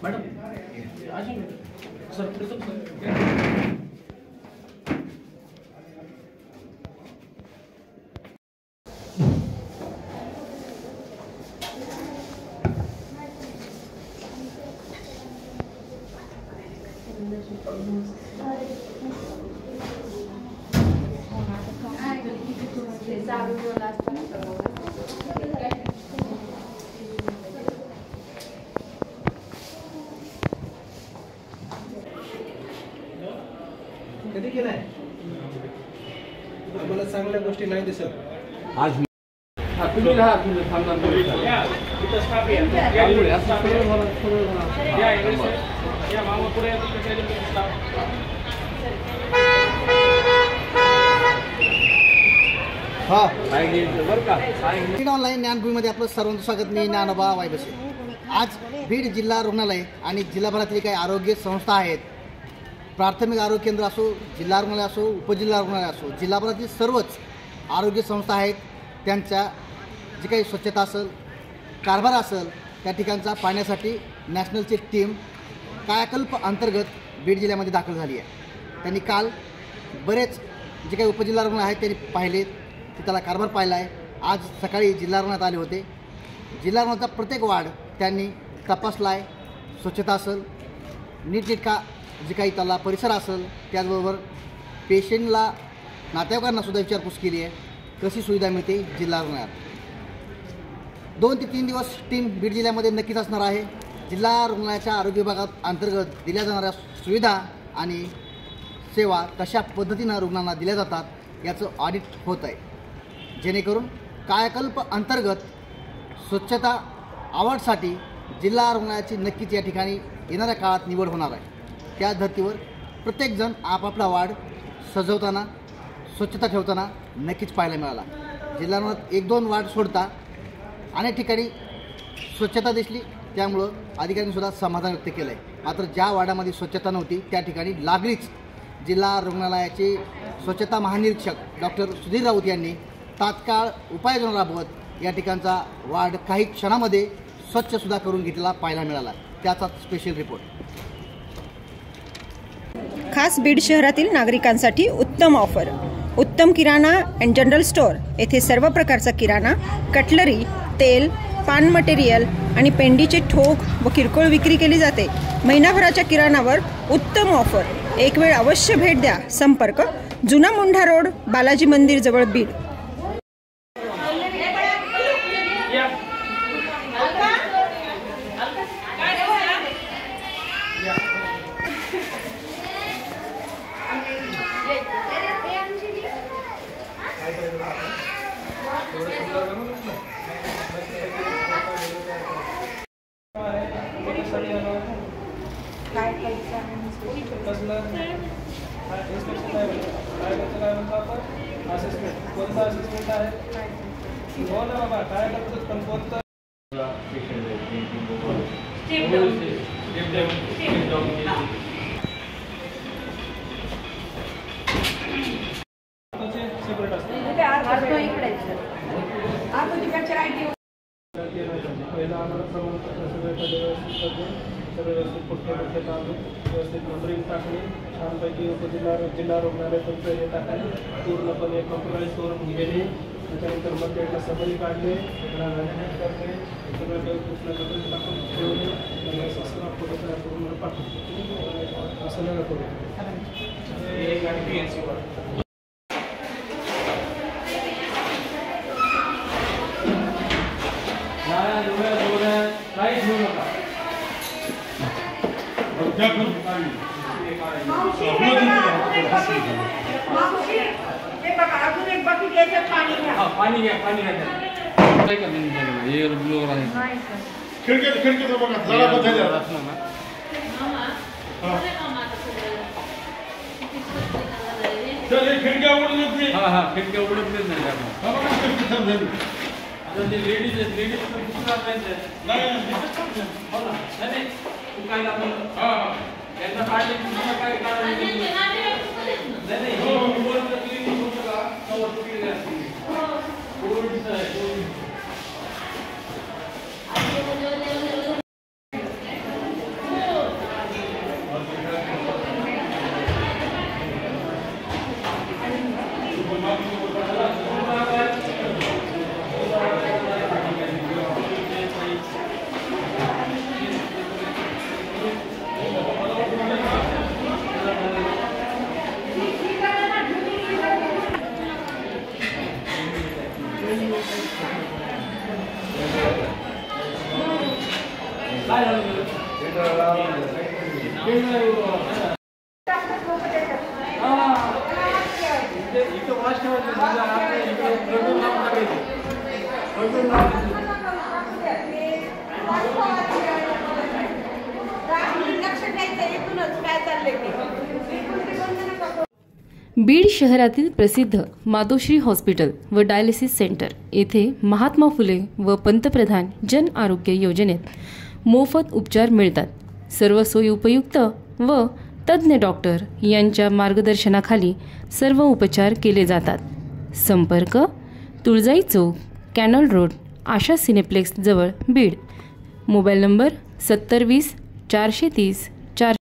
Madam आ जाइए sir, Pritam sir. कधी केलाय? आम्हाला चांगल्या गोष्टी नाही दिसत आज. तुम्ही राहा, तुम्ही थांबा. ऑनलाईन ज्ञानभूमीमध्ये आपलं सर्वांचं स्वागत. मी ज्ञानोबा वायबसे. आज बीड जिल्हा रुग्णालय आणि जिल्हाभरातील काही आरोग्य संस्था आहेत, प्राथमिक आरोग्य केंद्र असो, जिल्हा रुग्णालय असो, उपजिल्हा रुग्णालय असो, जिल्हाभरातील सर्वच आरोग्य संस्था आहेत, त्यांच्या जी काही स्वच्छता असेल, कारभार असेल, त्या ठिकाणचा पाहण्यासाठी नॅशनलची टीम कायाकल्प अंतर्गत बीड जिल्ह्यामध्ये दाखल झाली आहे. त्यांनी काल बरेच जे काही उपजिल्हा रुग्णालय आहेत त्यांनी पाहिले, त्याला कारभार पाहिला आहे. आज सकाळी जिल्हा रुग्णालयात आले होते. जिल्हा रुग्णालयाचा प्रत्येक वार्ड त्यांनी तपासला आहे. स्वच्छता असेल, नीटनेटका जे काही त्याला परिसर असेल, त्याचबरोबर पेशंटला, नातेवाईकांनासुद्धा विचारपूस केली आहे कशी सुविधा मिळते जिल्हा रुग्णालयात. 2 ते 3 दिवस टीम बीड जिल्ह्यामध्ये नक्कीच असणार आहे. जिल्हा रुग्णालयाच्या आरोग्य विभागात अंतर्गत दिल्या जाणाऱ्या सुविधा आणि सेवा कशा पद्धतीनं रुग्णांना दिल्या जातात याचं ऑडिट होत आहे, जेणेकरून कायाकल्प अंतर्गत स्वच्छता अवॉर्डसाठी जिल्हा रुग्णालयाची नक्कीच या ठिकाणी येणाऱ्या काळात निवड होणार आहे. त्या धर्तीवर प्रत्येकजण आपापला वार्ड सजवताना, स्वच्छता ठेवताना नक्कीच पाहायला मिळाला. जिल्हा रुग्णालयात 1-2 वार्ड सोडता अनेक ठिकाणी स्वच्छता दिसली, त्यामुळं अधिकाऱ्यांनीसुद्धा समाधान व्यक्त केलं आहे. मात्र ज्या वार्डामध्ये स्वच्छता नव्हती त्या ठिकाणी लागलीच जिल्हा रुग्णालयाचे स्वच्छता महानिरीक्षक डॉक्टर सुधीर राऊत यांनी तात्काळ उपाययोजना राबवत या ठिकाणचा वार्ड काही क्षणामध्ये स्वच्छसुद्धा करून घेतलेला पाहायला मिळाला. त्याचा स्पेशल रिपोर्ट. खास बीड शहरातील नागरिकांसाठी उत्तम ऑफर. उत्तम किराणा अँड जनरल स्टोअर येथे सर्व प्रकारचा किराणा, कटलरी, तेल, पान मटेरियल आणि पेंडीचे ठोक व किरकोळ विक्री केली जाते. महिनाभराच्या किराणावर उत्तम ऑफर. एक वेळ अवश्य भेट द्या. संपर्क जुना मुंढा रोड, बालाजी मंदिर जवळ, बीड. कोणता असिस्टंट आहे? हो ना बाबा, काय करतो पण कोणतं सेपरेट असतं. पहिला आम्हाला प्रमाणपत्र सगळं व्यवस्थित करून सगळं व्यवस्थित पुढे आणून व्यवस्थित नंबरिंग टाकणे, छानपैकी जिल्हा रुग्णालय तुमचं हे टाकणे, पूर्णपणे कम्प्युटराईज करून घेणे, त्याच्यानंतर मग त्याला समरी काढणे, करणे, सगळं काही पुस्तकाकडे टाकून ठेवणे, असं फोटो तयार करून मला पाठवतो. असं नका करू. एक आणि PNC काहीच घेऊ नका. पाणी घ्या, पाणी घ्या. खिडकीचं बघा, जरा बघायला खिडक्या उघडत नाही. हा, खिडक्या उघडत नाही. लेडीज इथं वाश ठेवायचं समजा आपल्या इकडे कंट्रोल लावून टाकायचं. कंट्रोल लावून बीड शहरातील प्रसिद्ध मातोश्री हॉस्पिटल व डायलिसिस सेंटर येथे महात्मा फुले व पंतप्रधान जन आरोग्य योजनेत मोफत उपचार मिळतात. सर्व सोयी उपयुक्त व तज्ज्ञ डॉक्टर यांच्या मार्गदर्शनाखाली सर्व उपचार केले जातात. संपर्क तुळजाई चौक, कॅनल रोड, आशा सिनेप्लेक्स जवळ बीड. Mobile number 7020 430